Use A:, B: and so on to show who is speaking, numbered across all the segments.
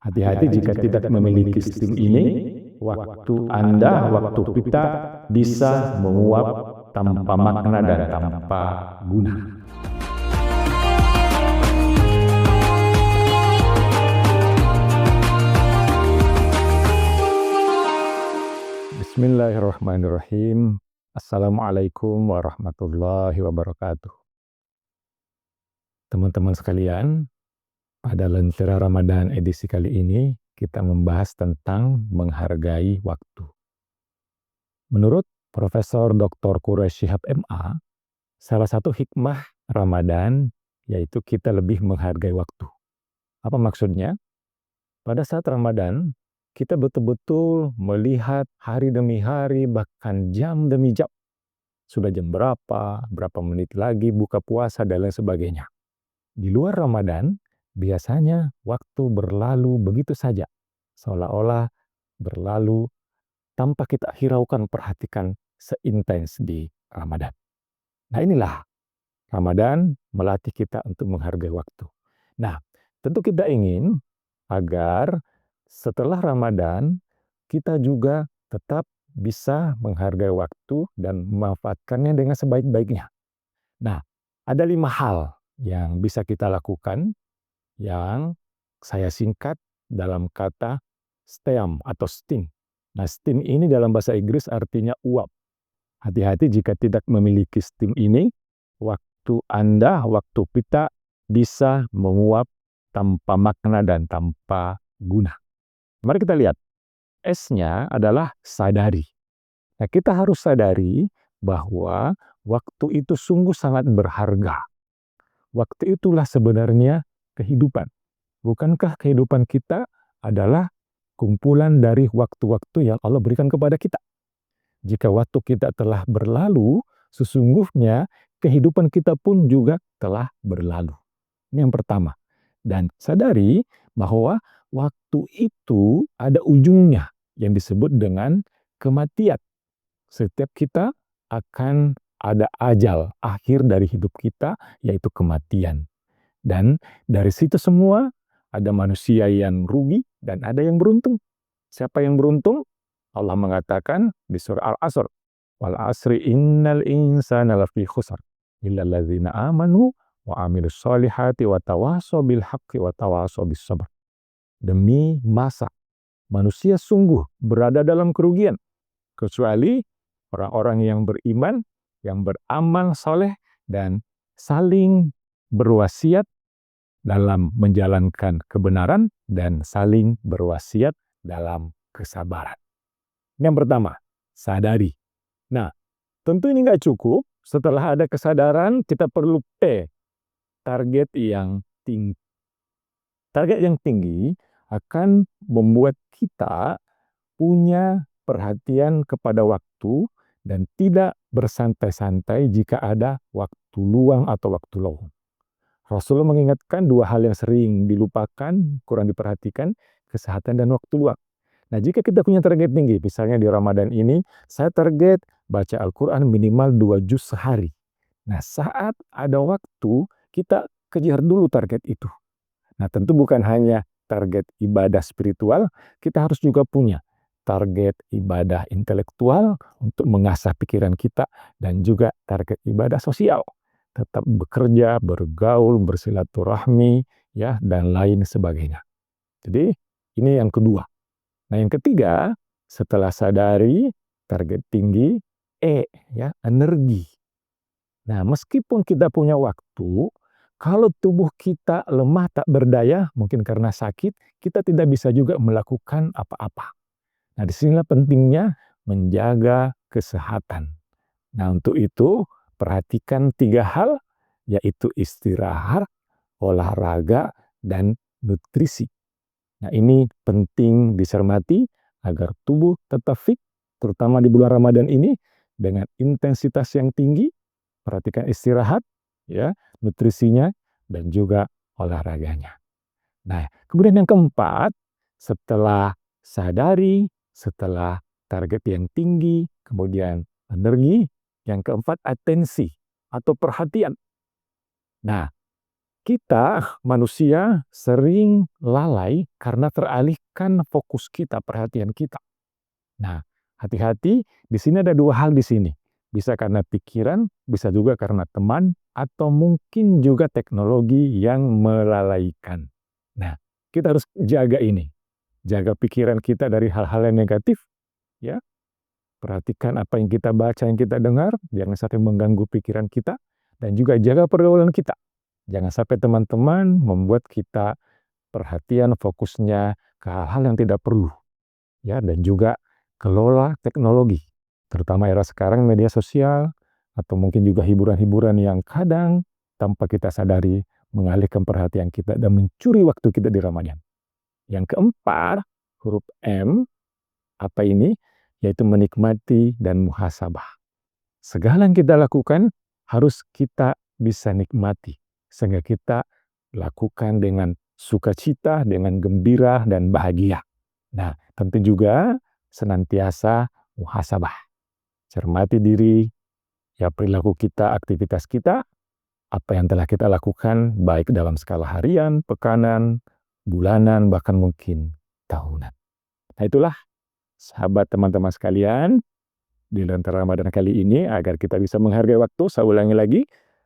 A: Hati-hati jika tidak memiliki sistem ini, waktu Anda, waktu kita bisa menguap tanpa makna dan tanpa guna. Bismillahirrahmanirrahim. Assalamualaikum warahmatullahi wabarakatuh. Teman-teman sekalian, pada Lentera Ramadan edisi kali ini, kita membahas tentang menghargai waktu. Menurut Profesor Dr. Quraish Shihab MA, salah satu hikmah Ramadan yaitu kita lebih menghargai waktu. Apa maksudnya? Pada saat Ramadan, kita betul-betul melihat hari demi hari, bahkan jam demi jam. Sudah jam berapa menit lagi buka puasa, dan lain sebagainya. Di luar Ramadan, biasanya waktu berlalu begitu saja. Seolah-olah berlalu tanpa kita hiraukan, perhatikan seintens di Ramadan. Nah, inilah Ramadan melatih kita untuk menghargai waktu. Nah, tentu kita ingin agar setelah Ramadan kita juga tetap bisa menghargai waktu dan memanfaatkannya dengan sebaik-baiknya. Nah, ada 5 hal yang bisa kita lakukan yang saya singkat dalam kata STEAM atau STEAM. Nah, STEAM ini dalam bahasa Inggris artinya uap. Hati-hati jika tidak memiliki STEAM ini, waktu Anda, waktu kita bisa menguap tanpa makna dan tanpa guna. Mari kita lihat. S-nya adalah sadari. Nah, kita harus sadari bahwa waktu itu sungguh sangat berharga. Waktu itulah sebenarnya kehidupan. Bukankah kehidupan kita adalah kumpulan dari waktu-waktu yang Allah berikan kepada kita? Jika waktu kita telah berlalu, sesungguhnya kehidupan kita pun juga telah berlalu. Ini yang pertama. Dan sadari bahwa waktu itu ada ujungnya yang disebut dengan kematian. Setiap kita akan ada ajal akhir dari hidup kita, yaitu kematian. Dan dari situ semua ada manusia yang rugi dan ada yang beruntung. Siapa yang beruntung? Allah mengatakan di surah Al-Asr, wal asri innal insana lafi khusr illa alladzina amanu wa amilus solihati wa tawasaw bil haqqi wa tawasaw bis sabr. Demi masa manusia sungguh berada dalam kerugian kecuali orang-orang yang beriman, yang beramal soleh dan saling berwasiat dalam menjalankan kebenaran dan saling berwasiat dalam kesabaran. Ini yang pertama, sadari. Nah, tentu ini nggak cukup. Setelah ada kesadaran, kita perlu target yang tinggi. Target yang tinggi akan membuat kita punya perhatian kepada waktu dan tidak bersantai-santai jika ada waktu luang atau waktu lowong. Rasulullah mengingatkan 2 hal yang sering dilupakan, kurang diperhatikan, kesehatan dan waktu luang. Nah, jika kita punya target tinggi, misalnya di Ramadan ini, saya target baca Al-Quran minimal 2 juz sehari. Nah, saat ada waktu, kita kejar dulu target itu. Nah, tentu bukan hanya target ibadah spiritual, kita harus juga punya target ibadah intelektual untuk mengasah pikiran kita, dan juga target ibadah sosial. Tetap bekerja, bergaul, bersilaturahmi, ya, dan lain sebagainya. Jadi, ini yang kedua. Nah, yang ketiga, setelah sadari, target tinggi, ya, energi. Nah, meskipun kita punya waktu, kalau tubuh kita lemah tak berdaya, mungkin karena sakit, kita tidak bisa juga melakukan apa-apa. Nah, disinilah pentingnya menjaga kesehatan. Nah, untuk itu, perhatikan 3 hal, yaitu istirahat, olahraga, dan nutrisi. Nah, ini penting dicermati agar tubuh tetap fit, terutama di bulan Ramadan ini, dengan intensitas yang tinggi. Perhatikan istirahat, ya, nutrisinya, dan juga olahraganya. Nah, kemudian yang keempat, setelah sadari, setelah target yang tinggi, kemudian energi, yang keempat atensi atau perhatian. Nah, Kita manusia sering lalai karena teralihkan fokus kita, perhatian kita. Nah, hati-hati, di sini ada dua hal di sini. Bisa karena pikiran, bisa juga karena teman, atau mungkin juga teknologi yang melalaikan. Nah, kita harus jaga ini. Jaga pikiran kita dari hal-hal yang negatif, ya. Perhatikan apa yang kita baca, yang kita dengar, jangan sampai mengganggu pikiran kita, dan juga jaga pergaulan kita. Jangan sampai teman-teman membuat kita perhatian fokusnya ke hal-hal yang tidak perlu. Ya, dan juga kelola teknologi, terutama era sekarang media sosial, atau mungkin juga hiburan-hiburan yang kadang tanpa kita sadari mengalihkan perhatian kita dan mencuri waktu kita di Ramadan. Yang keempat, huruf M, apa ini? Yaitu menikmati dan muhasabah. Segala yang kita lakukan harus kita bisa nikmati, sehingga kita lakukan dengan sukacita, dengan gembira dan bahagia. Nah, tentu juga senantiasa muhasabah. Cermati diri, ya perilaku kita, aktivitas kita, apa yang telah kita lakukan, baik dalam skala harian, pekanan, bulanan, bahkan mungkin tahunan. Nah, itulah sahabat teman-teman sekalian, di lentera Ramadan kali ini, agar kita bisa menghargai waktu, saya ulangi lagi,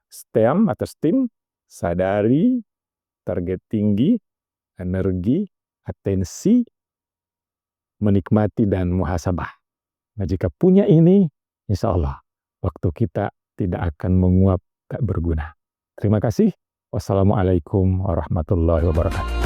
A: STEM atau STEAM, sadari, target tinggi, energi, atensi, menikmati, dan muhasabah. Nah, jika punya ini, insya Allah, waktu kita tidak akan menguap tak berguna. Terima kasih. Wassalamualaikum warahmatullahi wabarakatuh.